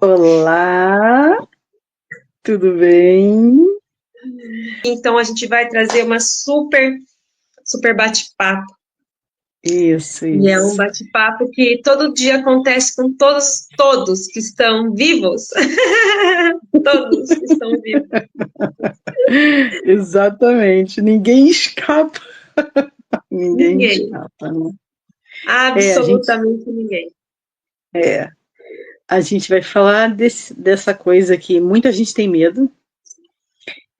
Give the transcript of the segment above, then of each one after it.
Olá, tudo bem? Então a gente vai trazer uma super bate-papo. Isso, E é um isso. bate-papo que todo dia acontece com todos que estão vivos. Todos que estão vivos. Exatamente, ninguém escapa, ninguém Ninguém. escapa, né? É, a gente, Absolutamente ninguém. é, a gente vai falar dessa coisa que muita gente tem medo,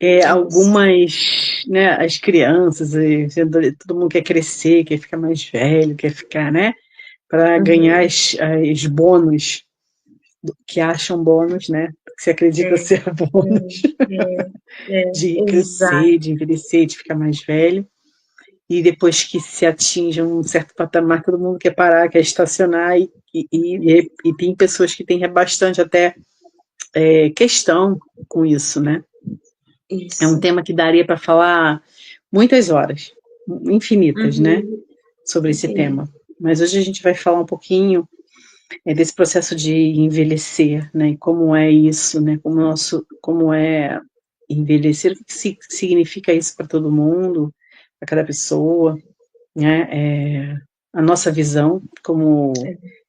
Isso. algumas, né, as crianças, todo mundo quer crescer, quer ficar mais velho, quer ficar, né, para ganhar Uhum. as bônus, que acham bônus, né, que se acredita É, ser bônus. De crescer, exato. de envelhecer, de ficar mais velho. E depois que se atinge um certo patamar, todo mundo quer parar, quer estacionar, e tem pessoas que têm bastante até questão com isso, né? É um Isso. tema que daria para falar muitas horas, infinitas, né? Uhum. Sobre esse Infinito. tema. Mas hoje a gente vai falar um pouquinho desse processo de envelhecer, né? E como é isso, né? Como é envelhecer, o que significa isso para todo mundo, para cada pessoa, né? A nossa visão como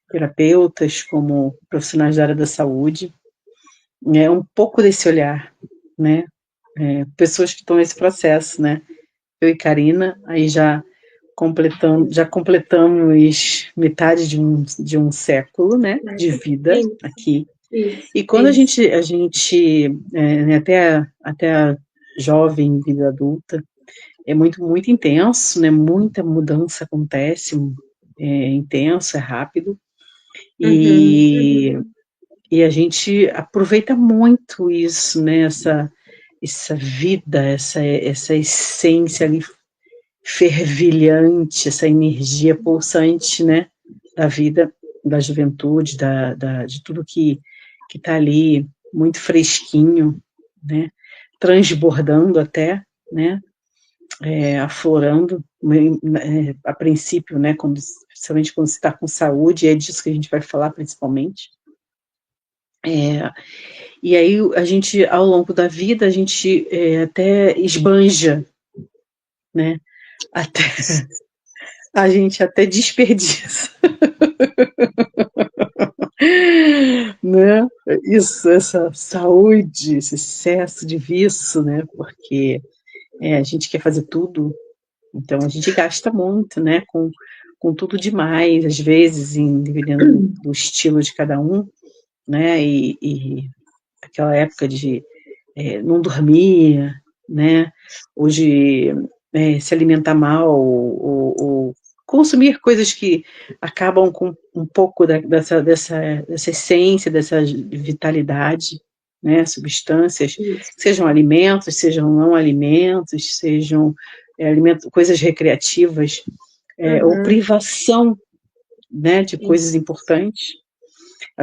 terapeutas, como profissionais da área da saúde, é um pouco desse olhar, né? Pessoas que estão nesse processo, né? Eu e Karina, aí já completamos metade de um século, né? De vida aqui. Isso. E quando a Isso. gente, a gente até a jovem vida adulta, é muito intenso, né? Muita mudança acontece, é intenso, é rápido, Uhum. e a gente aproveita muito isso, né? Essa vida, essa essência ali fervilhante, essa energia pulsante, né? Da vida, da juventude, de tudo que está ali muito fresquinho, né? Transbordando até, né? Aflorando, a princípio, né, principalmente quando você está com saúde, é disso que a gente vai falar principalmente. E aí a gente, ao longo da vida, a gente até esbanja, né, até, a gente até desperdiça, né, isso, essa saúde, esse excesso de vício, né, porque a gente quer fazer tudo. Então a gente gasta muito, né, com tudo demais, às vezes, dependendo do estilo de cada um, né, e aquela época de não dormir, né, ou de se alimentar mal, ou consumir coisas que acabam com um pouco dessa essência, dessa vitalidade, né, substâncias, Isso. sejam alimentos, sejam não alimentos, sejam coisas recreativas, ou Uhum. privação, né, de coisas Isso. importantes,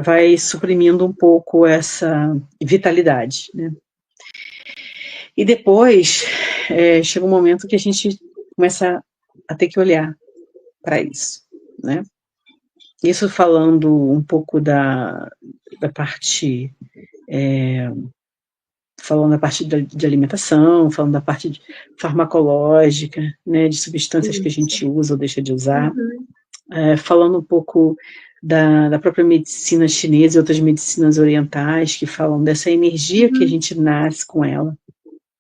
vai suprimindo um pouco essa vitalidade, né? E depois chega um momento que a gente começa a ter que olhar para isso, né? Isso falando um pouco da parte, falando da parte de alimentação, falando da parte farmacológica, né, de substâncias que a Isso. gente usa ou deixa de usar, Uhum. falando um pouco da própria medicina chinesa e outras medicinas orientais que falam dessa energia que a Uhum. gente nasce com ela,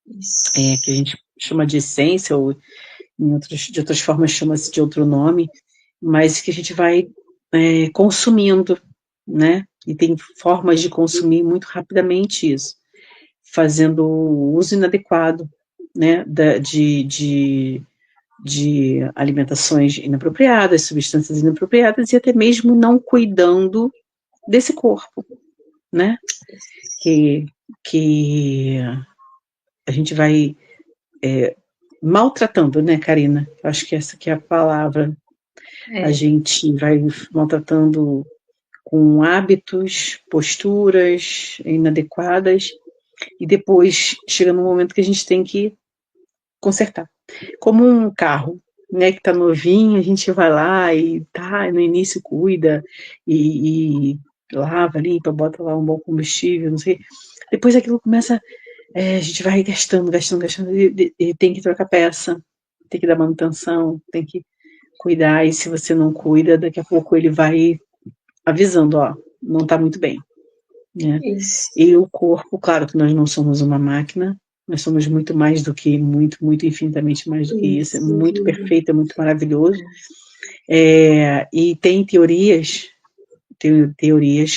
que a Isso. gente chama de essência, ou de outras formas chama-se de outro nome, mas que a gente vai consumindo, né? E tem formas de consumir muito rapidamente isso, fazendo uso inadequado, né? De alimentações inapropriadas, substâncias inapropriadas, e até mesmo não cuidando desse corpo, né? Que, que a gente vai maltratando, né, Karina? Acho que essa que é a palavra. A É. gente vai maltratando com hábitos, posturas inadequadas, e depois chega num momento que a gente tem que consertar. Como um carro, né, que está novinho, a gente vai lá e tá, no início cuida, e lava, limpa, bota lá um bom combustível, não sei. Depois aquilo começa, a gente vai gastando, e tem que trocar peça, tem que dar manutenção, tem que cuidar, e se você não cuida, daqui a pouco ele vai avisando, ó, não tá muito bem, né? Isso. E o corpo, claro que nós não somos uma máquina, nós somos muito mais do que, muito infinitamente mais do que isso, é muito perfeito, é muito maravilhoso. E tem teorias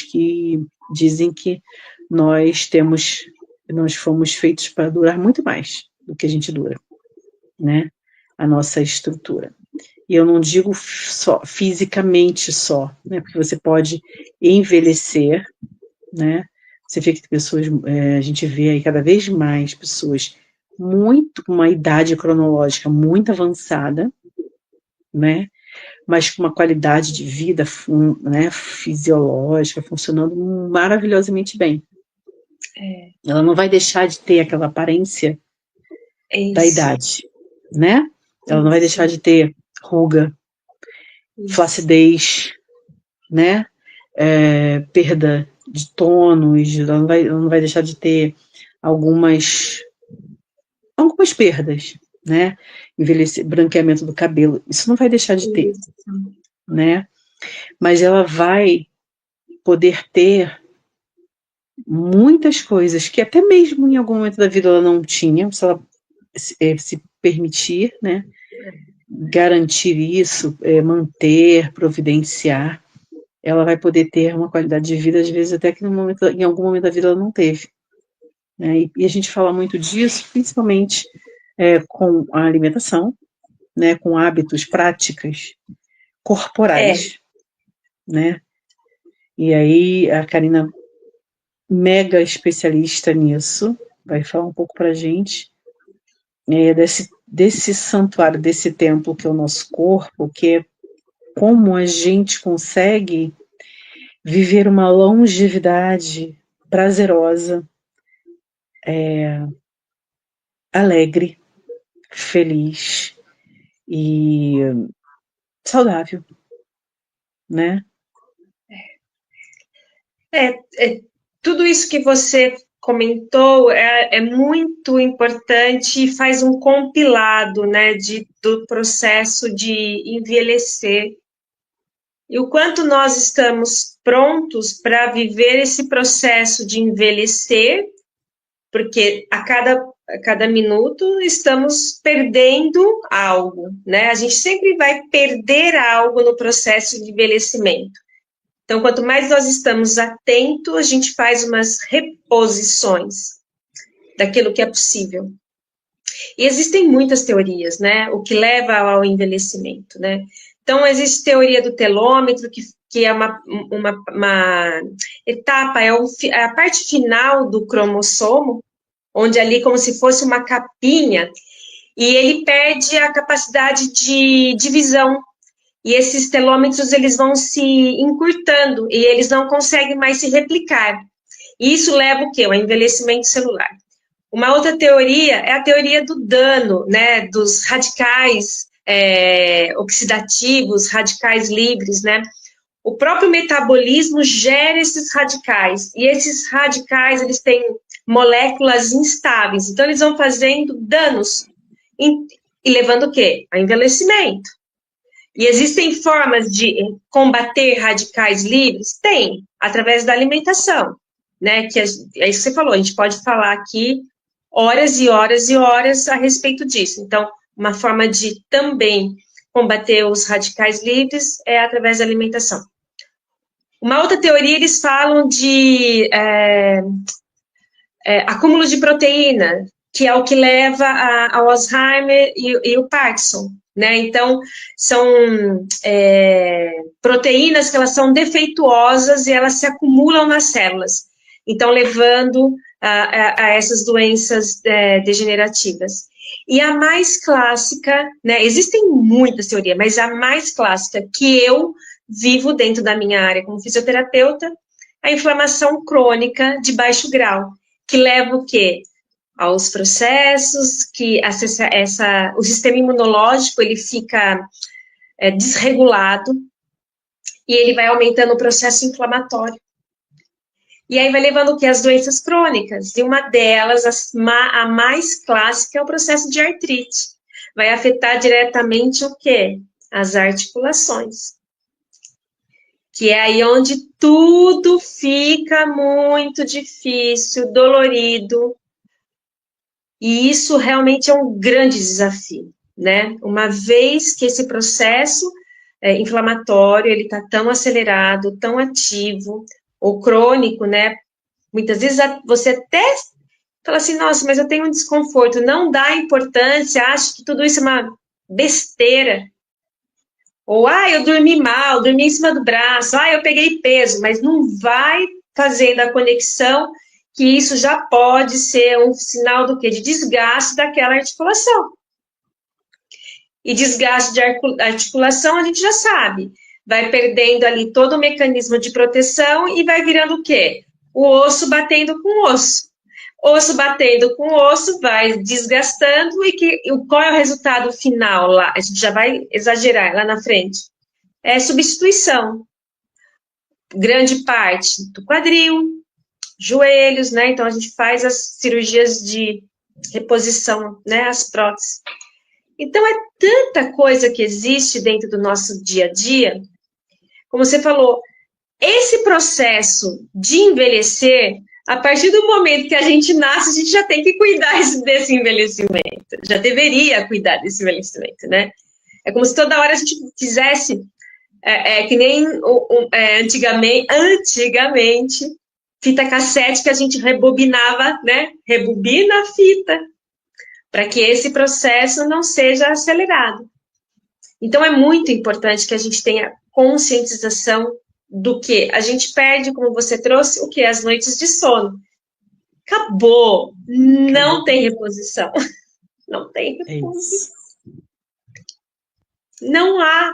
que dizem que nós fomos feitos para durar muito mais do que a gente dura, né? A nossa estrutura. E eu não digo só fisicamente só, né? Porque você pode envelhecer, né? Você vê que pessoas, a gente vê aí cada vez mais pessoas com uma idade cronológica muito avançada, né? Mas com uma qualidade de vida, né, fisiológica, funcionando maravilhosamente bem. Ela não vai deixar de ter aquela aparência da idade, né? Ela não vai deixar de ter ruga, flacidez, né? Perda de tônus, ela não vai deixar de ter algumas perdas, né? Branqueamento do cabelo, isso não vai deixar de ter, né? Mas ela vai poder ter muitas coisas que até mesmo em algum momento da vida ela não tinha, se ela se permitir, né? Garantir isso, manter, providenciar, ela vai poder ter uma qualidade de vida, às vezes até que em algum momento da vida ela não teve. Né? E a gente fala muito disso, principalmente com a alimentação, né? Com hábitos, práticas corporais, né? E aí a Karina, mega especialista nisso, vai falar um pouco pra gente desse santuário, desse templo que é o nosso corpo, que é como a gente consegue viver uma longevidade prazerosa, alegre, feliz e saudável, né? Tudo isso que você comentou é muito importante e faz um compilado, né, do processo de envelhecer. E o quanto nós estamos prontos para viver esse processo de envelhecer, porque a cada minuto estamos perdendo algo, né? A gente sempre vai perder algo no processo de envelhecimento. Então, quanto mais nós estamos atentos, a gente faz umas reposições daquilo que é possível. E existem muitas teorias, né? O que leva ao envelhecimento, né? Então, existe teoria do telômetro, que é uma etapa, é a parte final do cromossomo, onde ali, como se fosse uma capinha, e ele perde a capacidade de divisão. E esses telômetros, eles vão se encurtando, e eles não conseguem mais se replicar. E isso leva o quê? Ao envelhecimento celular. Uma outra teoria é a teoria do dano, né, dos radicais oxidativos, radicais livres, né? O próprio metabolismo gera esses radicais, e esses radicais, eles têm moléculas instáveis, então eles vão fazendo danos, e levando o quê? A envelhecimento. E existem formas de combater radicais livres? Tem, através da alimentação, né? Que é isso que você falou, a gente pode falar aqui horas e horas e horas a respeito disso. Então, uma forma de também combater os radicais livres é através da alimentação. Uma outra teoria, eles falam de acúmulo de proteína, que é o que leva ao Alzheimer e o Parkinson, né? Então, são proteínas que elas são defeituosas e elas se acumulam nas células, então levando a essas doenças degenerativas. E a mais clássica, né? Existem muitas teorias, mas a mais clássica que eu vivo dentro da minha área como fisioterapeuta, a inflamação crônica de baixo grau, que leva o quê? Aos processos que o sistema imunológico ele fica desregulado e ele vai aumentando o processo inflamatório. E aí vai levando o quê? As doenças crônicas. E uma delas, a mais clássica, é o processo de artrite. Vai afetar diretamente o quê? As articulações. Que é aí onde tudo fica muito difícil, dolorido. E isso realmente é um grande desafio, né? Uma vez que esse processo inflamatório, ele está tão acelerado, tão ativo, ou crônico, né? Muitas vezes você até fala assim, nossa, mas eu tenho um desconforto, não dá importância, acha que tudo isso é uma besteira. Ou, eu dormi mal, dormi em cima do braço, eu peguei peso, mas não vai fazendo a conexão que isso já pode ser um sinal do quê? De desgaste daquela articulação. E desgaste de articulação, a gente já sabe, vai perdendo ali todo o mecanismo de proteção e vai virando o quê? O osso batendo com o osso. Osso batendo com osso, vai desgastando, qual é o resultado final lá? A gente já vai exagerar lá na frente. É substituição. Grande parte do quadril, joelhos, né? Então, a gente faz as cirurgias de reposição, né? As próteses. Então, é tanta coisa que existe dentro do nosso dia a dia. Como você falou, esse processo de envelhecer, a partir do momento que a gente nasce, a gente já tem que cuidar desse envelhecimento. Já deveria cuidar desse envelhecimento, né? É como se toda hora a gente quisesse, que nem antigamente, fita cassete que a gente rebobinava, né? Rebobina a fita, para que esse processo não seja acelerado. Então, é muito importante que a gente tenha conscientização do que a gente perde, como você trouxe, o que? As noites de sono. Acabou. Não tem reposição. Não tem reposição. Não há.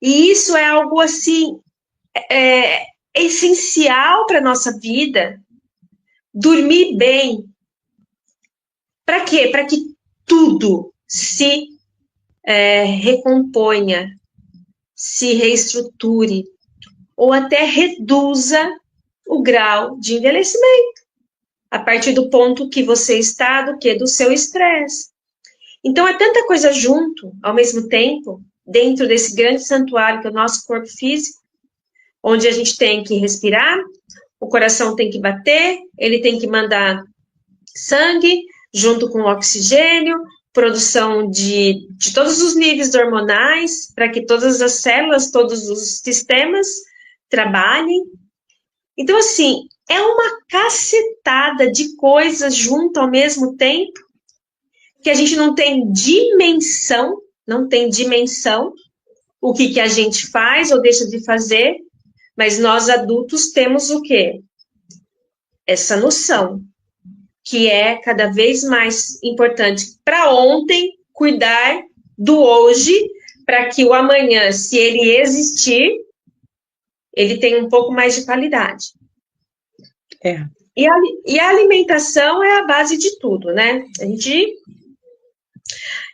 E isso é algo, assim, essencial para a nossa vida. Dormir bem. Para quê? Para que tudo se recomponha, se reestruture, ou até reduza o grau de envelhecimento, a partir do ponto que você está, do seu estresse. Então, é tanta coisa junto, ao mesmo tempo, dentro desse grande santuário que é o nosso corpo físico, onde a gente tem que respirar, o coração tem que bater, ele tem que mandar sangue, junto com o oxigênio, produção de todos os níveis hormonais, para que todas as células, todos os sistemas trabalhem. Então, assim, é uma cacetada de coisas junto ao mesmo tempo, que a gente não tem dimensão, o que a gente faz ou deixa de fazer, mas nós adultos temos o quê? Essa noção, que é cada vez mais importante para ontem cuidar do hoje, para que o amanhã, se ele existir, ele tenha um pouco mais de qualidade. E a alimentação é a base de tudo, né?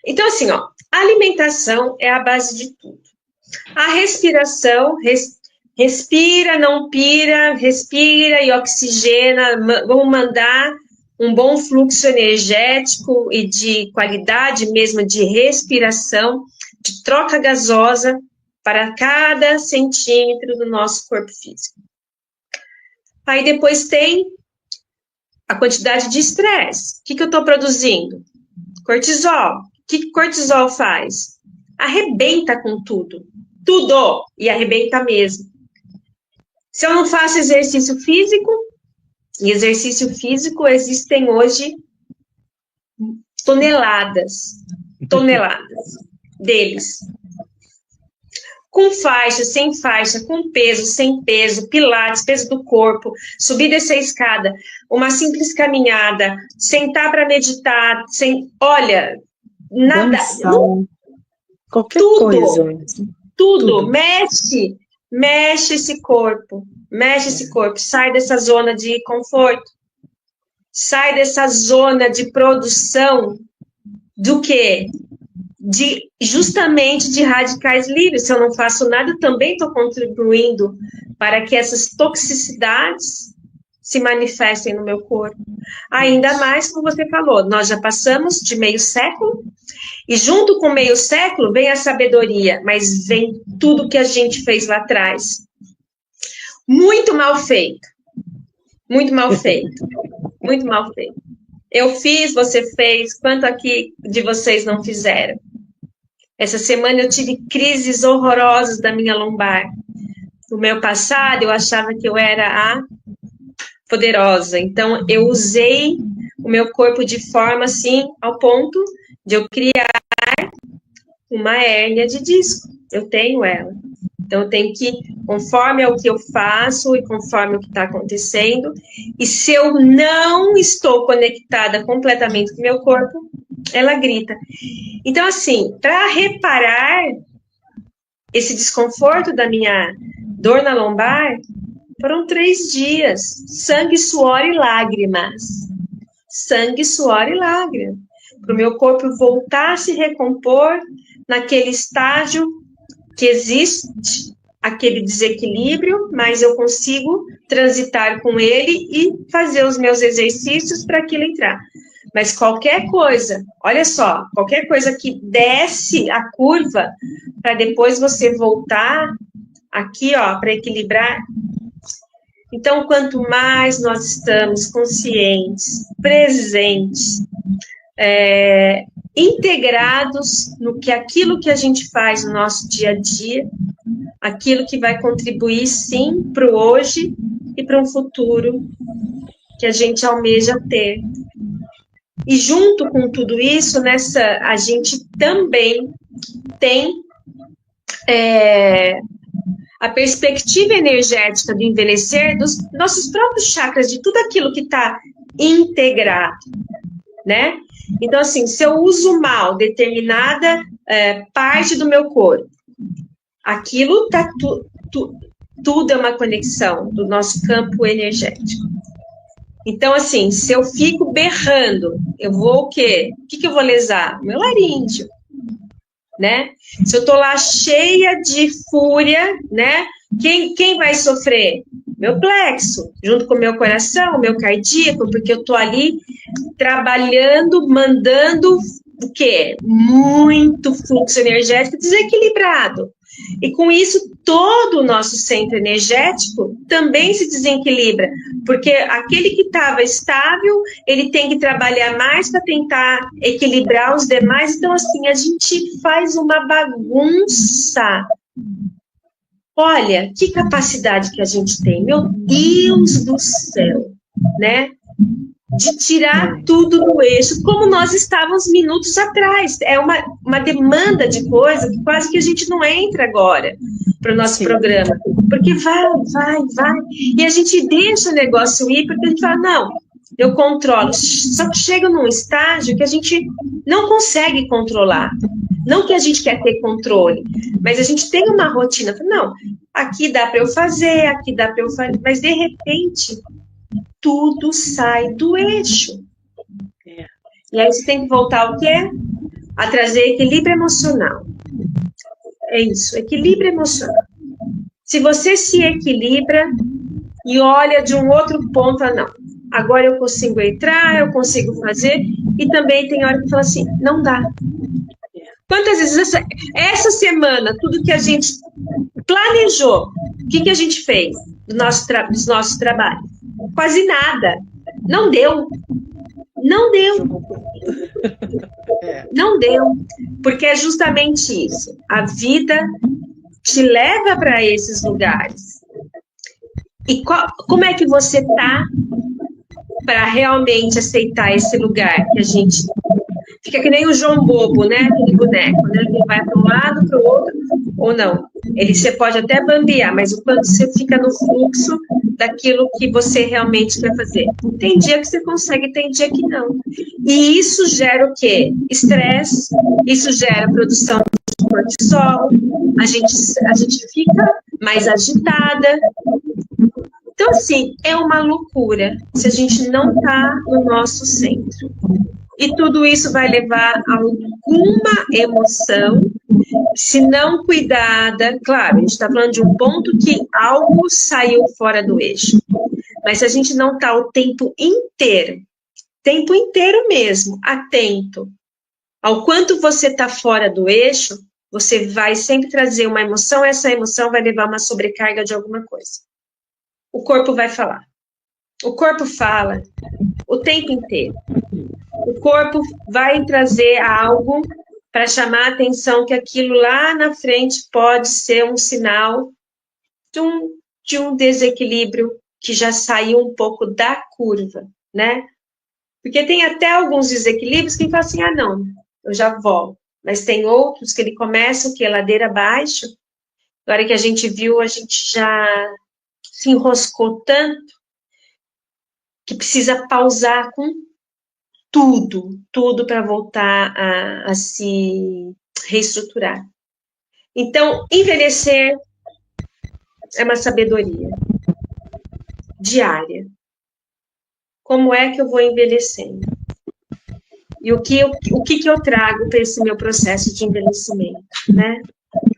Então, assim, a alimentação é a base de tudo. A respiração, respira, não pira, respira e oxigena, vamos mandar um bom fluxo energético e de qualidade mesmo de respiração, de troca gasosa para cada centímetro do nosso corpo físico. Aí depois tem a quantidade de estresse. O que eu estou produzindo? Cortisol. O que cortisol faz? Arrebenta com tudo. Tudo! E arrebenta mesmo. Se eu não faço exercício físico, e exercício físico existem hoje toneladas deles. Com faixa, sem faixa, com peso, sem peso, pilates, peso do corpo, subir e descer a escada, uma simples caminhada, sentar para meditar, olha, nada. Qualquer coisa. Tudo. Mexe esse corpo, sai dessa zona de conforto, sai dessa zona de produção do quê? Justamente de radicais livres. Se eu não faço nada, eu também estou contribuindo para que essas toxicidades se manifestem no meu corpo. Ainda mais, como você falou, nós já passamos de meio século, e junto com meio século vem a sabedoria, mas vem tudo que a gente fez lá atrás. Muito mal feito. Muito mal feito. Muito mal feito. Eu fiz, você fez, quanto aqui de vocês não fizeram? Essa semana eu tive crises horrorosas da minha lombar. No meu passado, eu achava que eu era a poderosa. Então, eu usei o meu corpo de forma, assim, ao ponto de eu criar uma hérnia de disco. Eu tenho ela. Então, eu tenho que, conforme é o que eu faço e conforme o que está acontecendo, e se eu não estou conectada completamente com o meu corpo, ela grita. Então, assim, para reparar esse desconforto da minha dor na lombar, foram 3 dias, sangue, suor e lágrimas. Sangue, suor e lágrimas. Para o meu corpo voltar a se recompor naquele estágio que existe aquele desequilíbrio, mas eu consigo transitar com ele e fazer os meus exercícios para aquilo entrar. Mas qualquer coisa, olha só, qualquer coisa que desce a curva, para depois você voltar aqui, ó, para equilibrar. Então, quanto mais nós estamos conscientes, presentes, integrados no que aquilo que a gente faz no nosso dia a dia, aquilo que vai contribuir, sim, para o hoje e para um futuro que a gente almeja ter. E junto com tudo isso, a gente também tem a perspectiva energética do envelhecer dos nossos próprios chakras, de tudo aquilo que está integrado, né? Então, assim, se eu uso mal determinada parte do meu corpo, aquilo tá tudo é uma conexão do nosso campo energético. Então, assim, se eu fico berrando, eu vou o quê? O que eu vou lesar? Meu laríngeo, né? Se eu tô lá cheia de fúria, né? Quem vai sofrer? Meu plexo, junto com o meu coração, o meu cardíaco, porque eu tô ali trabalhando, mandando o quê? Muito fluxo energético desequilibrado. E com isso, todo o nosso centro energético também se desequilibra, porque aquele que estava estável, ele tem que trabalhar mais para tentar equilibrar os demais. Então, assim, a gente faz uma bagunça. Olha, que capacidade que a gente tem, meu Deus do céu, né? De tirar tudo do eixo, como nós estávamos minutos atrás. É uma demanda de coisa que quase que a gente não entra agora para o nosso programa, porque vai. E a gente deixa o negócio ir, porque a gente fala, não, eu controlo. Só que chega num estágio que a gente não consegue controlar. Não que a gente quer ter controle, mas a gente tem uma rotina. Não, aqui dá para eu fazer, aqui dá para eu fazer, mas de repente tudo sai do eixo. E aí você tem que voltar ao quê? A trazer equilíbrio emocional. É isso, equilíbrio emocional. Se você se equilibra e olha de um outro ponto, não, agora eu consigo entrar, eu consigo fazer, e também tem hora que fala assim, não dá. Quantas vezes essa semana, tudo que a gente planejou, o que a gente fez dos nossos trabalhos? Quase nada. Não deu. Não deu. Não deu. Porque é justamente isso. A vida te leva para esses lugares. E como é que você está para realmente aceitar esse lugar que a gente fica que nem o João Bobo, né? Aquele boneco, né? Ele vai para um lado, para o outro, ou não. Você pode até bambear, mas o quanto você fica no fluxo daquilo que você realmente quer fazer. Tem dia que você consegue, tem dia que não. E isso gera o quê? Estresse, isso gera produção de cortisol, a gente fica mais agitada. Então, assim, é uma loucura se a gente não está no nosso centro. E tudo isso vai levar a alguma emoção, se não cuidada. Claro, a gente está falando de um ponto que algo saiu fora do eixo. Mas se a gente não está o tempo inteiro mesmo, atento ao quanto você está fora do eixo, você vai sempre trazer uma emoção, essa emoção vai levar uma sobrecarga de alguma coisa. O corpo vai falar. O corpo fala o tempo inteiro. O corpo vai trazer algo para chamar a atenção que aquilo lá na frente pode ser um sinal de um desequilíbrio que já saiu um pouco da curva, né? Porque tem até alguns desequilíbrios que falam assim, ah, não, eu já volto. Mas tem outros que ele começa o quê? Ladeira abaixo. Agora que a gente viu, a gente já se enroscou tanto que precisa pausar com tudo para voltar a se reestruturar. Então, envelhecer é uma sabedoria diária. Como é que eu vou envelhecendo? E o que eu trago para esse meu processo de envelhecimento, né?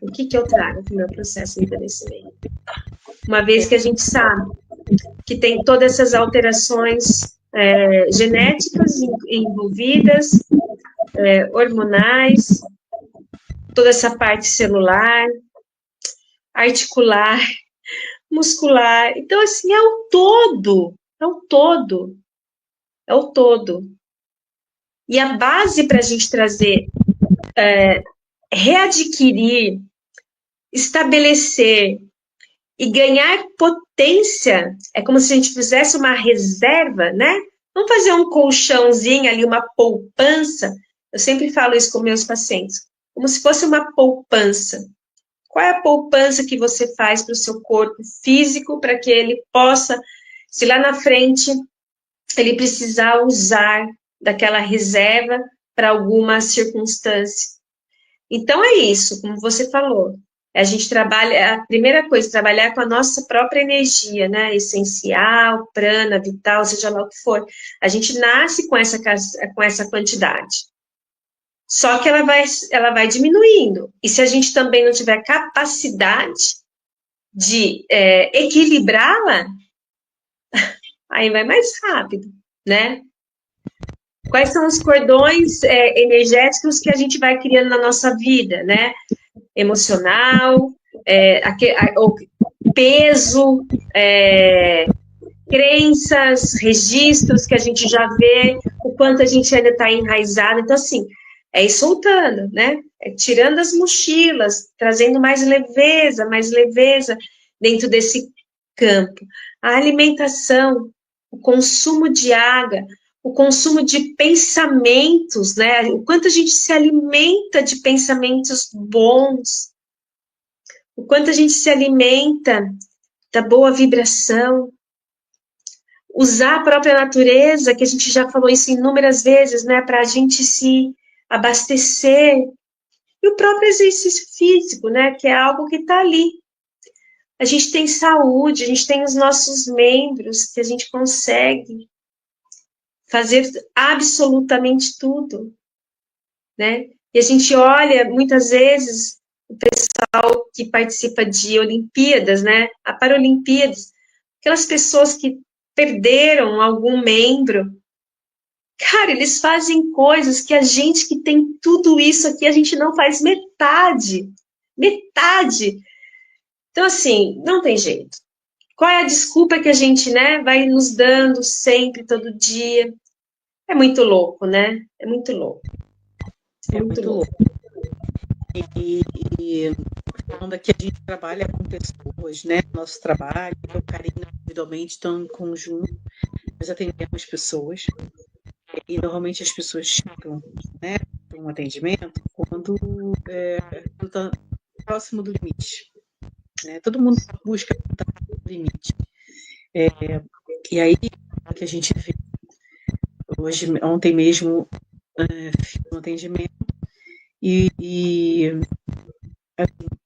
O que eu trago para o meu processo de envelhecimento? Uma vez que a gente sabe que tem todas essas alterações genéticas envolvidas, hormonais, toda essa parte celular, articular, muscular. Então, assim, é o todo. E a base para a gente trazer, readquirir, estabelecer e ganhar potência, é como se a gente fizesse uma reserva, né? Vamos fazer um colchãozinho ali, uma poupança. Eu sempre falo isso com meus pacientes, como se fosse uma poupança. Qual é a poupança que você faz para o seu corpo físico, para que ele possa, se lá na frente ele precisar usar daquela reserva para alguma circunstância? Então é isso, como você falou. A gente trabalha, a primeira coisa, trabalhar com a nossa própria energia, né? Essencial, prana, vital, seja lá o que for. A gente nasce com essa quantidade. Só que ela vai diminuindo. E se a gente também não tiver capacidade de equilibrá-la, aí vai mais rápido, né? Quais são os cordões energéticos que a gente vai criando na nossa vida, né? Emocional, o peso, crenças, registros que a gente já vê, o quanto a gente ainda está enraizado. Então, assim, é ir soltando, né? É tirando as mochilas, trazendo mais leveza dentro desse campo. A alimentação, o consumo de água, o consumo de pensamentos, né? O quanto a gente se alimenta de pensamentos bons, o quanto a gente se alimenta da boa vibração, usar a própria natureza, que a gente já falou isso inúmeras vezes, né? Para a gente se abastecer, e o próprio exercício físico, né? Que é algo que está ali. A gente tem saúde, a gente tem os nossos membros, que a gente consegue fazer absolutamente tudo, né? E a gente olha, muitas vezes, o pessoal que participa de Olimpíadas, né? A Paralimpíadas, aquelas pessoas que perderam algum membro, cara, eles fazem coisas que a gente que tem tudo isso aqui, a gente não faz metade. Então, assim, não tem jeito. Qual é a desculpa que a gente, né, vai nos dando sempre, todo dia? É muito louco, né? É muito louco. É muito louco. E falando aqui, a gente trabalha com pessoas, né? Nosso trabalho, eu, Karina, individualmente, estão em conjunto, nós atendemos pessoas, e normalmente as pessoas chegam, né, para um atendimento quando está próximo do limite. Né? Todo mundo busca estar no limite. E aí, o que a gente vê, ontem mesmo, fiz um atendimento, e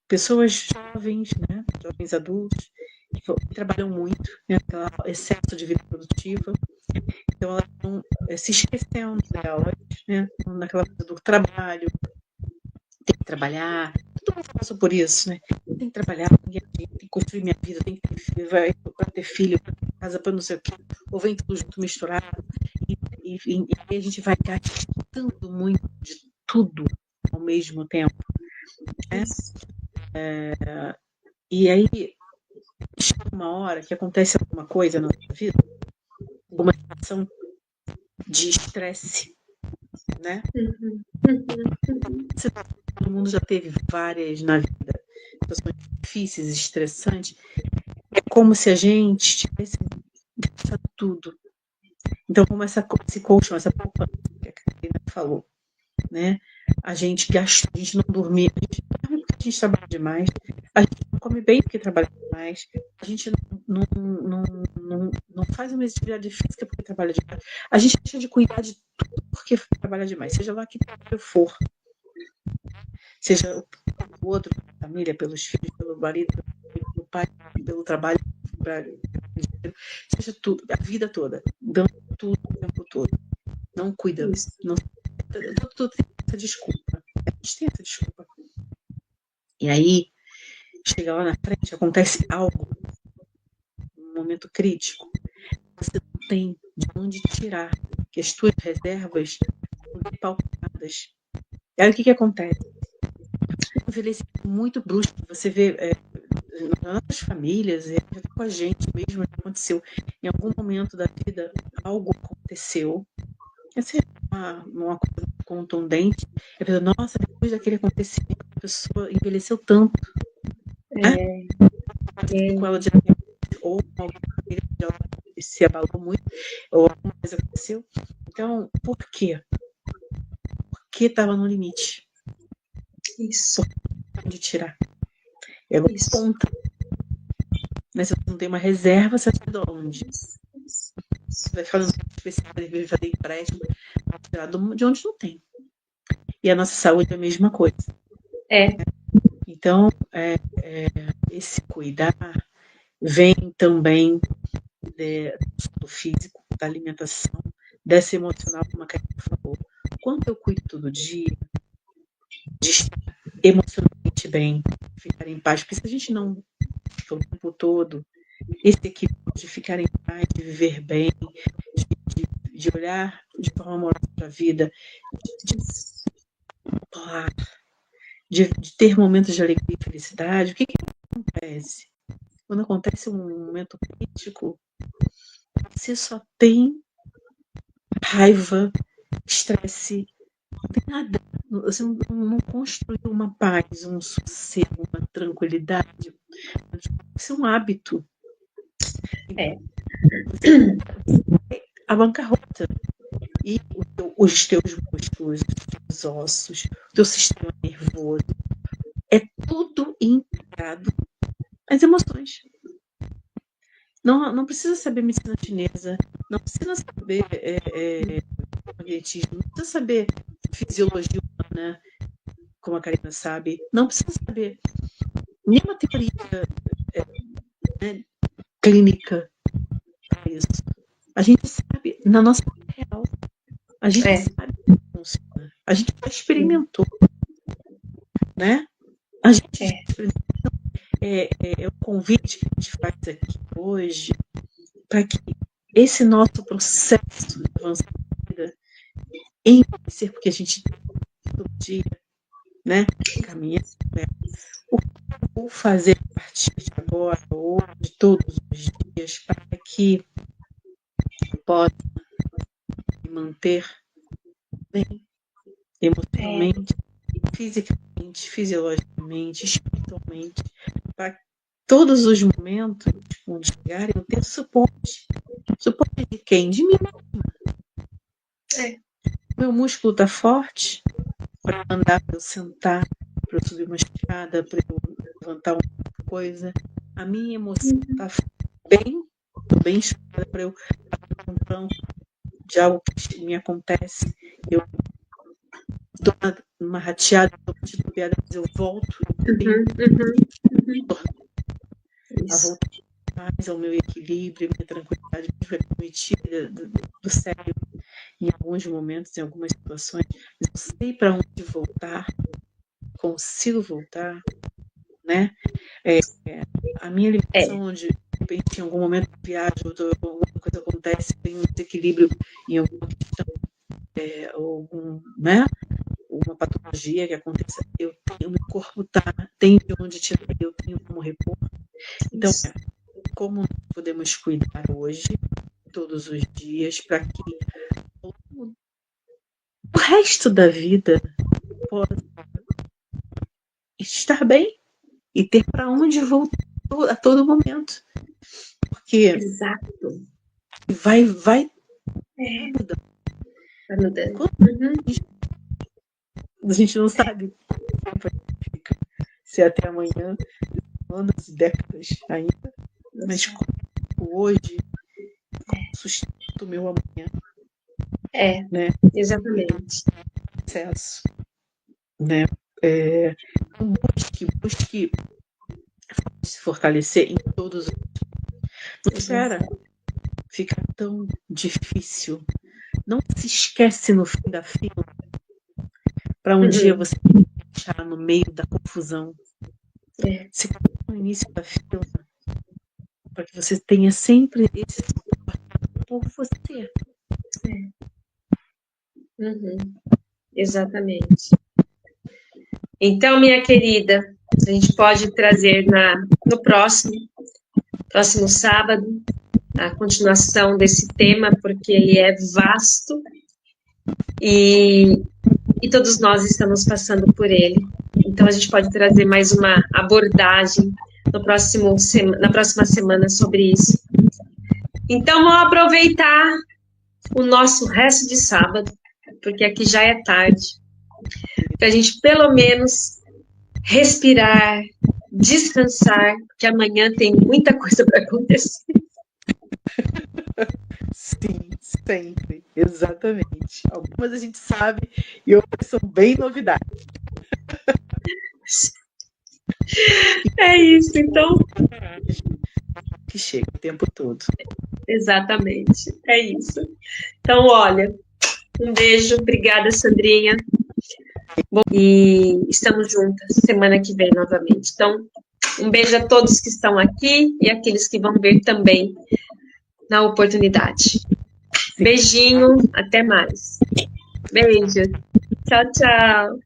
pessoas jovens, né, jovens adultos, que trabalham muito, né, excesso de vida produtiva, então elas estão se esquecendo delas, né, naquela coisa do trabalho, tem que trabalhar, todo mundo passou por isso, né, tem que trabalhar, tem que construir minha vida, tem que ter filho, para ter filho, casa, põe não sei o quê, ou vem tudo junto misturado, e a gente vai gastando muito de tudo ao mesmo tempo, né? E aí chega uma hora que acontece alguma coisa na nossa vida, uma situação de estresse, né? Todo mundo já teve várias na vida, situações difíceis, estressantes. É como se a gente tivesse gastado tudo. Então, como esse colchão, essa poupança que a Karina falou, né? A gente gasta, a gente não dorme, a gente dorme porque a gente trabalha demais, a gente não come bem porque trabalha demais, a gente não faz uma atividade física porque trabalha demais, a gente deixa de cuidar de tudo porque trabalha demais, seja lá que for, seja o outro, pela família, pelos filhos, pelo marido, pelo pai, pelo trabalho, seja tudo, a vida toda, dando tudo o tempo todo, não cuida, não, tudo tem essa desculpa, a gente tem essa desculpa. E aí, chega lá na frente, acontece algo, um momento crítico, você não tem de onde tirar, que as tuas reservas são depaupadas. E aí o que acontece? Um envelhecimento muito brusco, você vê nas nossas famílias, com a gente mesmo, aconteceu em algum momento da vida, algo aconteceu, essa é uma coisa contundente, a pessoa, nossa, depois daquele acontecimento, a pessoa envelheceu tanto, né? Com ela diretamente, ou alguma família se abalou muito, ou alguma coisa aconteceu. Então, por quê? Porque estava no limite. Isso. De tirar. Ela conta. Mas se você não tem uma reserva, você vai de onde? Você vai ficar no especial, vai fazer empréstimo, vai tirar de onde não tem. E a nossa saúde é a mesma coisa. Então, esse cuidar vem também do físico, da alimentação, dessa emocional, como a Karina falou. Quanto eu cuido todo dia de estar emocionalmente bem, de ficar em paz, porque se a gente não fica o tempo todo, esse equilíbrio de ficar em paz, de viver bem, de olhar de forma amorosa para a vida, de ter momentos de alegria e felicidade, o que acontece? Quando acontece um momento crítico, você só tem raiva, estresse, não tem nada. Você não construiu uma paz, um sossego, uma tranquilidade. Isso é um hábito. A bancarrota. E os teus músculos, os teus ossos, o teu sistema nervoso, é tudo integrado às emoções. Não precisa saber medicina chinesa, não precisa saber magnetismo, não precisa saber fisiologia humana, como a Karina sabe, não precisa saber nenhuma teoria clínica para isso. A gente sabe na nossa vida real. A gente sabe como funciona. A gente já experimentou. Né? A gente é o convite que a gente faz aqui hoje para que esse nosso processo de avançar na vida, envelhecer, porque a gente todo dia, né, caminha, o que eu vou fazer a partir de agora ou de todos os dias para que eu possa me manter bem emocionalmente, fisicamente, fisiologicamente, espiritualmente, para todos os momentos onde chegarem eu ter suporte. Suporte de quem? De mim mesma. Meu músculo está forte para andar, para eu sentar, para eu subir uma escada, para eu levantar uma coisa. A minha emoção está bem escada para eu fazer um plano de algo que me acontece. Eu dou uma rateada, mas eu volto a voltar mais ao meu equilíbrio, minha tranquilidade permitida do cérebro em alguns momentos, em algumas situações. Eu sei para onde voltar, consigo voltar, né? A minha alimentação, onde repente, em algum momento eu viajo, alguma coisa acontece, tem um desequilíbrio em alguma questão, né? Uma patologia que aconteça, o meu corpo tem de onde tirar, eu tenho como repor. Então, como nós podemos cuidar hoje, todos os dias, para que o resto da vida possa estar bem e ter para onde voltar a todo momento. Porque exato. vai mudando. Vai mudando. A gente não sabe se até amanhã, anos e décadas ainda, mas hoje sustento o meu amanhã. Né? Exatamente. Processo. Né? Busque se fortalecer em todos os. Não espera ficar tão difícil. Não se esquece no fim da fila para um dia você achar no meio da confusão. Se coloque no início da fila para que você tenha sempre esse suporte por você. Exatamente. Então, minha querida, a gente pode trazer no próximo sábado a continuação desse tema, porque ele é vasto e todos nós estamos passando por ele. Então, a gente pode trazer mais uma abordagem na próxima semana sobre isso. Então, vamos aproveitar o nosso resto de sábado, porque aqui já é tarde, para a gente, pelo menos, respirar, descansar, porque amanhã tem muita coisa para acontecer. Sim, sempre, exatamente. Algumas a gente sabe e outras são bem novidades. É isso, então. Que chega o tempo todo. Exatamente, é isso. Então, olha, um beijo, obrigada, Sandrinha. Bom, e estamos juntas semana que vem novamente. Então, um beijo a todos que estão aqui e aqueles que vão ver também na oportunidade. Sim. Beijinho, até mais. Beijo. Tchau, tchau.